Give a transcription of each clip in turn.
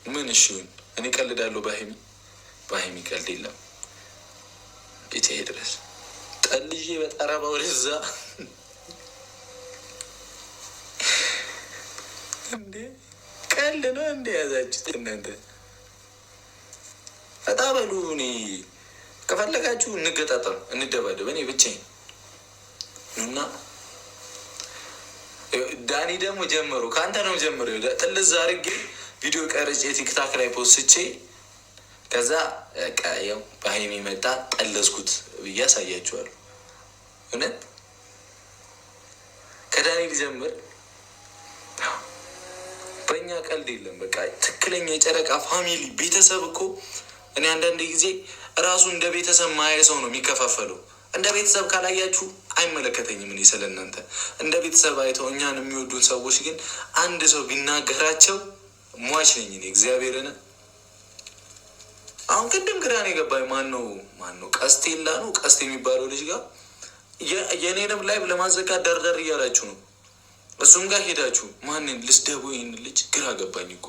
ምን እሺ እኔ ቀልዳለሁ በሀይሚ ቀልድ የለም። ቤቴ ድረስ ጠልዤ በጠረባ ወደዛ እንዴ ቀልድ ነው እንደ ያዛችሁት እናንተ። በጣም በሉ። እኔ ከፈለጋችሁ እንገጣጠሩ፣ እንደባደብ። እኔ ብቻዬን እና ዳኒ ደግሞ ጀመሩ። ከአንተ ነው ጀምሮ ጥልዝ አድርጌ ቪዲዮ ቀርጬ ቲክታክ ላይ ፖስቼ ከዛ ያው በሀይሚ መጣ ጠለዝኩት ብዬ አሳያችኋለሁ። እውነት ከዳኒ ሊጀምር በእኛ ቀልድ የለም። በቃ ትክክለኛ የጨረቃ ፋሚሊ ቤተሰብ እኮ እኔ አንዳንድ ጊዜ እራሱ እንደ ቤተሰብ ማየ ሰው ነው የሚከፋፈለው። እንደ ቤተሰብ ካላያችሁ አይመለከተኝም። እኔ ስለ እናንተ እንደ ቤተሰብ አይተው እኛን የሚወዱን ሰዎች ግን አንድ ሰው ቢናገራቸው ሟች ነኝ እኔ እግዚአብሔርን። አሁን ቅድም ግራ ነው የገባኝ። ማን ነው ቀስቴላ ነው ቀስቴ የሚባለው ልጅ ጋር የኔንም ላይቭ ለማዘጋት ደርደር እያላችሁ ነው። እሱም ጋር ሄዳችሁ ማንን ልስደቡ? ይህን ልጅ ግራ ገባኝ እኮ።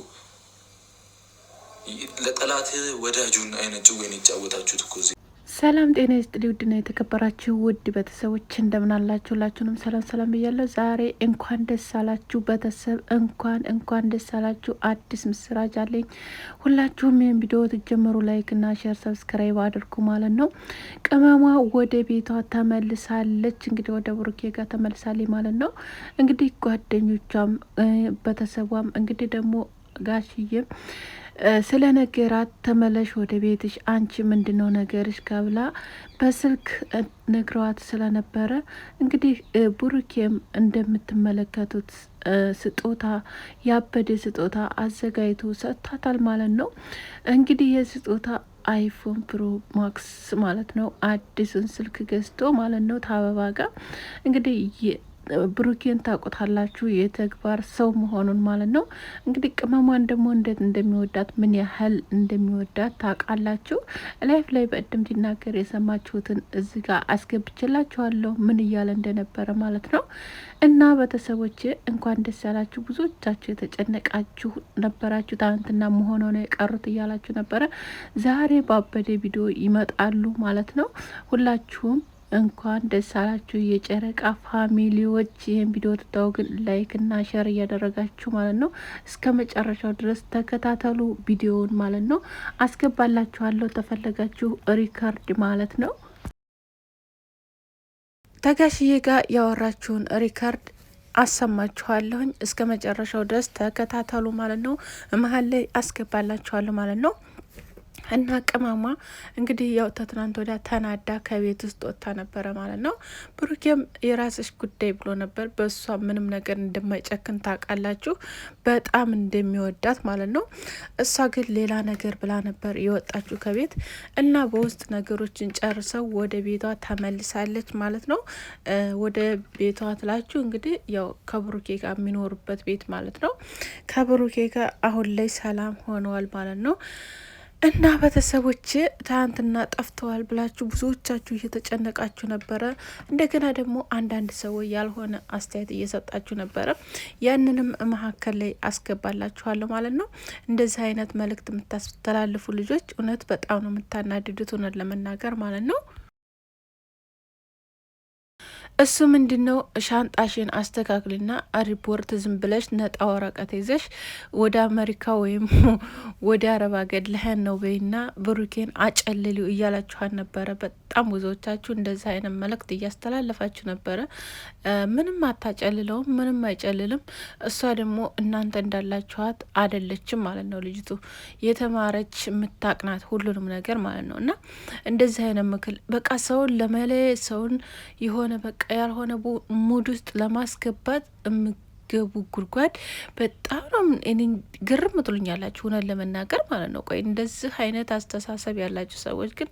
ለጠላት ወዳጁን አይነት ጭዌን የጫወታችሁት እኮ። ሰላም ጤና ይስጥልኝ ውድና የተከበራችሁ ውድ ቤተሰቦች እንደምን አላችሁ? ሁላችሁንም ሰላም ብያለሁ። ዛሬ እንኳን ደስ አላችሁ ቤተሰብ፣ እንኳን ደስ አላችሁ። አዲስ ምስራች አለኝ። ሁላችሁም ይህን ቪዲዮ ትጀምሩ ላይክ እና ሼር ሰብስክራይብ አድርጉ ማለት ነው። ቅመሟ ወደ ቤቷ ተመልሳለች። እንግዲህ ወደ ብሩኬ ጋር ተመልሳለች ማለት ነው። እንግዲህ ጓደኞቿም ቤተሰቧም እንግዲህ ደግሞ ጋሽዬም ስለ ነገራት ተመለሽ ወደ ቤትሽ፣ አንቺ ምንድነው ነገርሽ ከብላ በስልክ ነግረዋት ስለነበረ እንግዲህ ብሩኬም እንደምትመለከቱት ስጦታ ያበደ ስጦታ አዘጋጅቶ ሰጥቷታል ማለት ነው። እንግዲህ የስጦታ አይፎን ፕሮ ማክስ ማለት ነው። አዲሱን ስልክ ገዝቶ ማለት ነው ከአበባ ጋር እንግዲህ ብሩኬን ታውቁታላችሁ የተግባር ሰው መሆኑን ማለት ነው። እንግዲህ ቅመሟን ደግሞ እንዴት እንደሚወዳት ምን ያህል እንደሚወዳት ታውቃላችሁ። ላይፍ ላይ በእድም ሲናገር የሰማችሁትን እዚህ ጋር አስገብችላችኋለሁ ምን እያለ እንደነበረ ማለት ነው። እና ቤተሰቦች እንኳን ደስ ያላችሁ። ብዙዎቻችሁ የተጨነቃችሁ ነበራችሁ። ትናንትና መሆነው ነው የቀሩት እያላችሁ ነበረ። ዛሬ ባበደ ቪዲዮ ይመጣሉ ማለት ነው። ሁላችሁም እንኳን ደስ አላችሁ የጨረቃ ፋሚሊዎች። ይህን ቪዲዮ ትታው ግን ላይክ እና ሼር እያደረጋችሁ ማለት ነው እስከ መጨረሻው ድረስ ተከታተሉ ቪዲዮውን ማለት ነው። አስገባላችኋለሁ ተፈለጋችሁ ሪከርድ ማለት ነው። ተጋሽዬ ጋር ያወራችሁን ሪከርድ አሰማችኋለሁኝ። እስከ መጨረሻው ድረስ ተከታተሉ ማለት ነው። መሀል ላይ አስገባላችኋለሁ ማለት ነው። እና ቅመሟ እንግዲህ ያው ትናንት ወዲያ ተናዳ ከቤት ውስጥ ወጥታ ነበረ ማለት ነው። ብሩኬም የራስሽ ጉዳይ ብሎ ነበር። በእሷ ምንም ነገር እንደማይጨክን ታውቃላችሁ፣ በጣም እንደሚወዳት ማለት ነው። እሷ ግን ሌላ ነገር ብላ ነበር የወጣችሁ ከቤት እና በውስጥ ነገሮችን ጨርሰው ወደ ቤቷ ተመልሳለች ማለት ነው። ወደ ቤቷ ትላችሁ እንግዲህ ያው ከብሩኬ ጋር የሚኖሩበት ቤት ማለት ነው። ከብሩኬ ጋር አሁን ላይ ሰላም ሆነዋል ማለት ነው። እና ቤተሰቦች ትናንትና ጠፍተዋል ብላችሁ ብዙዎቻችሁ እየተጨነቃችሁ ነበረ። እንደገና ደግሞ አንዳንድ ሰዎች ያልሆነ አስተያየት እየሰጣችሁ ነበረ። ያንንም መካከል ላይ አስገባላችኋለሁ ማለት ነው። እንደዚህ አይነት መልእክት የምታስተላልፉ ልጆች እውነት በጣም ነው የምታናድዱት፣ እውነት ለመናገር ማለት ነው። እሱ ምንድን ነው ሻንጣሽን አስተካክልና ሪፖርት ዝም ብለሽ ነጣ ወረቀት ይዘሽ ወደ አሜሪካ ወይም ወደ አረብ አገር ልሄድ ነው በይና ብሩኬን አጨልሊው እያላችኋን ነበረ። በጣም ብዙዎቻችሁ እንደዚህ አይነት መልእክት እያስተላለፋችሁ ነበረ። ምንም አታጨልለውም፣ ምንም አይጨልልም። እሷ ደግሞ እናንተ እንዳላችኋት አደለችም ማለት ነው። ልጅቱ የተማረች የምታቅናት ሁሉንም ነገር ማለት ነው። እና እንደዚህ አይነት ምክል በቃ ሰውን ለመለየት ሰውን የሆነ በቃ ያልሆነ ሙድ ውስጥ ለማስገባት የምገቡ ጉድጓድ በጣም ነው ግርም ትሉኛላችሁ፣ እውነት ለመናገር ማለት ነው። ቆይ እንደዚህ አይነት አስተሳሰብ ያላችሁ ሰዎች ግን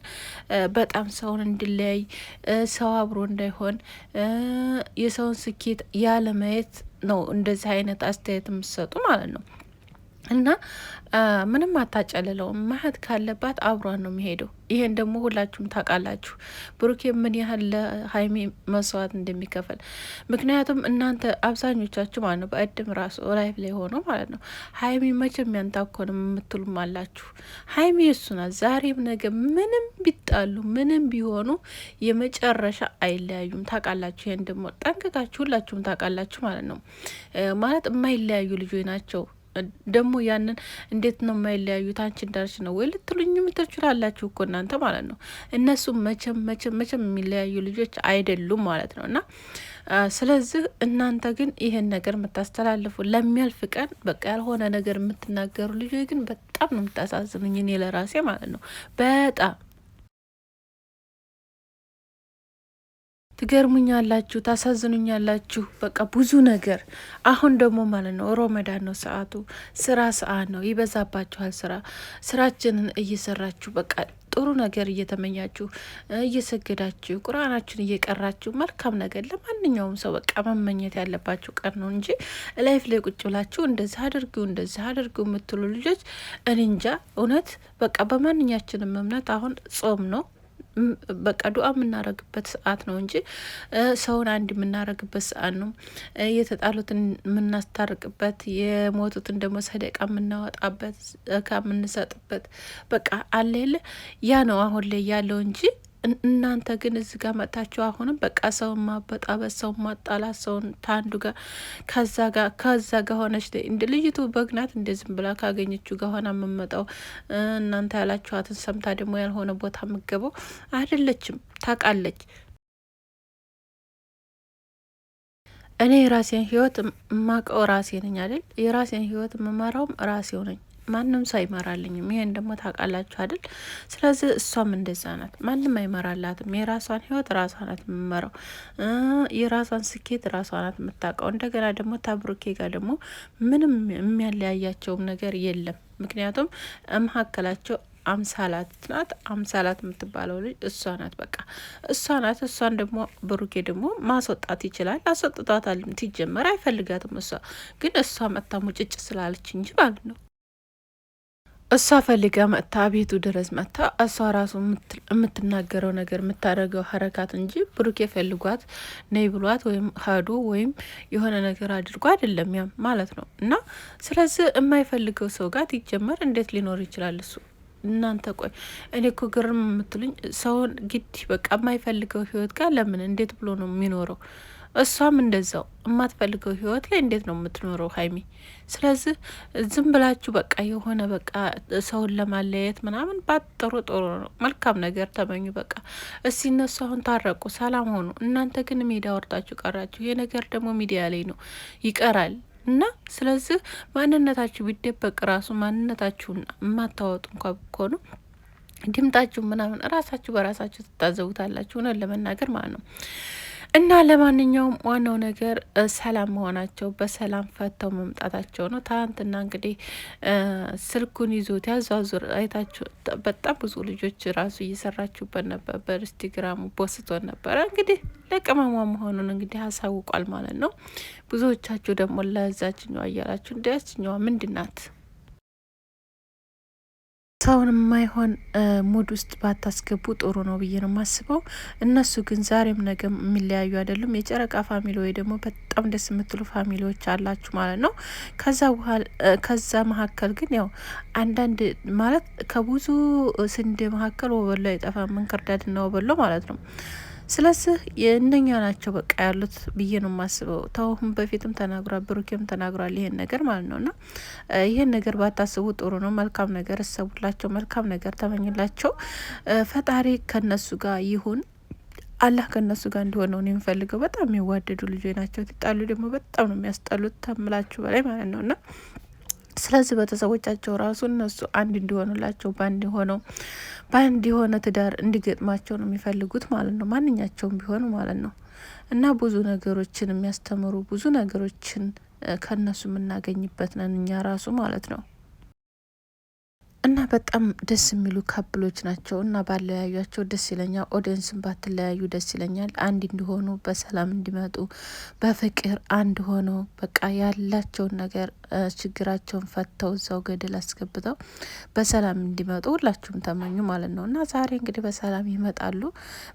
በጣም ሰውን እንዲለያይ ሰው አብሮ እንዳይሆን የሰውን ስኬት ያለማየት ነው እንደዚህ አይነት አስተያየት የምትሰጡ ማለት ነው። እና ምንም አታጨልለውም። ማህት ካለባት አብሯን ነው የሚሄደው። ይሄን ደግሞ ሁላችሁም ታውቃላችሁ፣ ብሩኬ ምን ያህል ለሀይሚ መስዋዕት እንደሚከፈል። ምክንያቱም እናንተ አብዛኞቻችሁ ማለት ነው በእድም ራሱ ላይፍ ላይ ሆነው ማለት ነው ሀይሚ መቼም ያንታኮንም የምትሉም አላችሁ። ሀይሚ እሱ ናት። ዛሬም ነገ ምንም ቢጣሉ ምንም ቢሆኑ የመጨረሻ አይለያዩም። ታውቃላችሁ። ይሄን ደግሞ ጠንቅቃችሁ ሁላችሁም ታውቃላችሁ ማለት ነው። ማለት የማይለያዩ ልጆች ናቸው። ደግሞ ያንን እንዴት ነው የማይለያዩት? አንቺ እንዳልሽ ነው ወይ ልትሉኝ ትችላላችሁ እኮ እናንተ ማለት ነው። እነሱ መቼም የሚለያዩ ልጆች አይደሉም ማለት ነው። እና ስለዚህ እናንተ ግን ይሄን ነገር የምታስተላልፉ ለሚያልፍ ቀን በቃ ያልሆነ ነገር የምትናገሩ ልጆች ግን በጣም ነው የምታሳዝኑኝ፣ እኔ ለራሴ ማለት ነው በጣም ትገርሙኛላችሁ፣ ታሳዝኑኛላችሁ። በቃ ብዙ ነገር አሁን ደግሞ ማለት ነው ሮመዳን ነው ሰዓቱ፣ ስራ ሰዓት ነው፣ ይበዛባችኋል ስራ። ስራችንን እየሰራችሁ በቃ ጥሩ ነገር እየተመኛችሁ እየሰገዳችሁ ቁርአናችሁን እየቀራችሁ መልካም ነገር ለማንኛውም ሰው በቃ መመኘት ያለባችሁ ቀን ነው እንጂ ላይፍ ላይ ቁጭ ብላችሁ እንደዚህ አድርጉ የምትሉ ልጆች እኔ እንጃ እውነት። በቃ በማንኛችንም እምነት አሁን ጾም ነው በቃ ዱአ የምናረግበት ሰዓት ነው እንጂ ሰውን አንድ የምናረግበት ሰዓት ነው። የተጣሉትን የምናስታርቅበት፣ የሞቱትን ደግሞ ሰደቃ የምናወጣበት፣ ከምንሰጥበት በቃ አለ የለ ያ ነው አሁን ላይ ያለው እንጂ እናንተ ግን እዚህ ጋር መጥታችሁ አሁንም በቃ ሰውን ማበጣበጥ፣ ሰውን ማጣላት፣ ሰውን ታንዱ ጋር ከዛ ጋር ሆነች እንደ ልጅቱ በግናት እንደ ዝም ብላ ካገኘችው ጋር ሆና የምመጣው እናንተ ያላችኋትን ሰምታ ደግሞ ያልሆነ ቦታ የምገበው አይደለችም። ታውቃለች። እኔ የራሴን ህይወት ማቀው ራሴ ነኝ አይደል? የራሴን ህይወት የምመራውም ራሴው ነኝ። ማንም ሰው አይመራልኝም። ይሄን ደግሞ ታውቃላችሁ አይደል? ስለዚህ እሷም እንደዛ ናት። ማንም አይመራላትም። የራሷን ህይወት ራሷ ናት የምመራው። የራሷን ስኬት ራሷ ናት የምታውቀው። እንደገና ደግሞ ታብሩኬ ጋር ደግሞ ምንም የሚያለያያቸውም ነገር የለም። ምክንያቱም መካከላቸው አምሳላት ናት። አምሳላት የምትባለው ልጅ እሷ ናት። በቃ እሷ ናት። እሷን ደግሞ ብሩኬ ደግሞ ማስወጣት ይችላል። አስወጥቷታል። ትጀመር አይፈልጋትም። እሷ ግን እሷ መታ ሙጭጭ ስላለች እንጂ ማለት ነው። እሷ ፈልጋ መጥታ ቤቱ ድረስ መጥታ እሷ ራሱ የምትናገረው ነገር የምታደርገው ሀረካት እንጂ ብሩኬ ፈልጓት ነይ ብሏት ወይም ሀዱ ወይም የሆነ ነገር አድርጎ አይደለም ያም ማለት ነው። እና ስለዚህ የማይፈልገው ሰው ጋር ይጀመር እንዴት ሊኖር ይችላል እሱ? እናንተ ቆይ እኔ እኮ ግርም የምትሉኝ ሰውን ግድ በቃ የማይፈልገው ህይወት ጋር ለምን እንዴት ብሎ ነው የሚኖረው? እሷም እንደዛው የማትፈልገው ህይወት ላይ እንዴት ነው የምትኖረው ሀይሚ? ስለዚህ ዝም ብላችሁ በቃ የሆነ በቃ ሰውን ለማለያየት ምናምን ባጥሩ ጥሩ ነው። መልካም ነገር ተመኙ። በቃ እስቲ እነሱ አሁን ታረቁ፣ ሰላም ሆኑ። እናንተ ግን ሜዳ ወርዳችሁ ቀራችሁ። ይሄ ነገር ደግሞ ሚዲያ ላይ ነው ይቀራል። እና ስለዚህ ማንነታችሁ ቢደበቅ ራሱ ማንነታችሁን የማታወጡ እንኳ ብኮኑ ድምጣችሁ ምናምን ራሳችሁ በራሳችሁ ትታዘቡታላችሁ። ነው ለመናገር ማለት ነው። እና ለማንኛውም ዋናው ነገር ሰላም መሆናቸው በሰላም ፈተው መምጣታቸው ነው። ትናንትና እንግዲህ ስልኩን ይዞት ያዟዙር አይታችሁ በጣም ብዙ ልጆች ራሱ እየሰራችሁበት ነበር። በኢንስታግራሙ ቦስቶን ነበረ። እንግዲህ ለቅመሟ መሆኑን እንግዲህ አሳውቋል ማለት ነው። ብዙዎቻችሁ ደግሞ ለዛችኛዋ እያላችሁ እንዲያችኛዋ ምንድናት? ሰውን የማይሆን ሙድ ውስጥ ባታስገቡ ጥሩ ነው ብዬ ነው የማስበው። እነሱ ግን ዛሬም ነገም የሚለያዩ አይደሉም። የጨረቃ ፋሚሊ ወይ ደግሞ በጣም ደስ የምትሉ ፋሚሊዎች አላችሁ ማለት ነው። ከዛ መካከል ግን ያው አንዳንድ ማለት ከብዙ ስንዴ መካከል ወበሎ አይጠፋም፣ እንክርዳድና ወበሎ ማለት ነው። ስለዚህ የእነኛ ናቸው በቃ ያሉት ብዬ ነው የማስበው። ተውሁም በፊትም ተናግሯል፣ ብሩኬም ተናግሯል ይሄን ነገር ማለት ነው። እና ይሄን ነገር ባታስቡ ጥሩ ነው። መልካም ነገር እሰቡላቸው፣ መልካም ነገር ተመኝላቸው። ፈጣሪ ከነሱ ጋር ይሁን፣ አላህ ከነሱ ጋር እንዲሆን ነው የምፈልገው። በጣም የሚዋደዱ ልጆች ናቸው። ትጣሉ ደግሞ በጣም ነው የሚያስጠሉት ተምላችሁ በላይ ማለት ነው። እና ስለዚህ ቤተሰቦቻቸው ራሱ እነሱ አንድ እንዲሆኑላቸው በአንድ የሆነ ትዳር እንዲገጥማቸው ነው የሚፈልጉት ማለት ነው። ማንኛቸውም ቢሆኑ ማለት ነው። እና ብዙ ነገሮችን የሚያስተምሩ ብዙ ነገሮችን ከነሱ የምናገኝበት ነን እኛ ራሱ ማለት ነው። እና በጣም ደስ የሚሉ ካፕሎች ናቸው እና ባለያዩቸው ደስ ይለኛል። ኦዲየንስን ባትለያዩ ደስ ይለኛል። አንድ እንዲሆኑ በሰላም እንዲመጡ በፍቅር አንድ ሆኖ በቃ ያላቸውን ነገር ችግራቸውን ፈተው እዛው ገደል አስገብተው በሰላም እንዲመጡ ሁላችሁም ተመኙ ማለት ነው። እና ዛሬ እንግዲህ በሰላም ይመጣሉ፣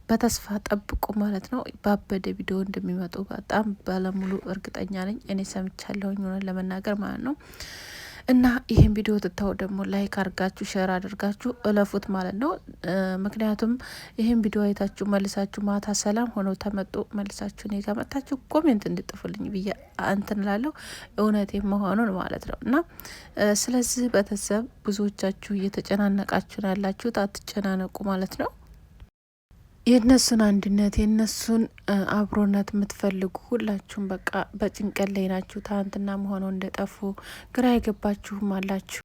በተስፋ ጠብቁ ማለት ነው። ባበደ ቪዲዮ እንደሚመጡ በጣም ባለሙሉ እርግጠኛ ነኝ። እኔ ሰምቻለሁኝ ሆነን ለመናገር ማለት ነው። እና ይህን ቪዲዮ ትታው ደግሞ ላይክ አድርጋችሁ ሼር አድርጋችሁ እለፉት ማለት ነው። ምክንያቱም ይህን ቪዲዮ አይታችሁ መልሳችሁ ማታ ሰላም ሆነው ተመጡ መልሳችሁ እኔ ጋር መጣችሁ ኮሜንት እንድጥፉልኝ ብዬ እንትን ላለሁ እውነቴ መሆኑን ማለት ነው። እና ስለዚህ ቤተሰብ ብዙዎቻችሁ እየተጨናነቃችሁ ነው ያላችሁት፣ አትጨናነቁ ማለት ነው። የእነሱን አንድነት የእነሱን አብሮነት የምትፈልጉ ሁላችሁም በቃ በጭንቀት ላይ ናችሁ። ትናንትና መሆነው እንደጠፉ ግራ የገባችሁም አላችሁ።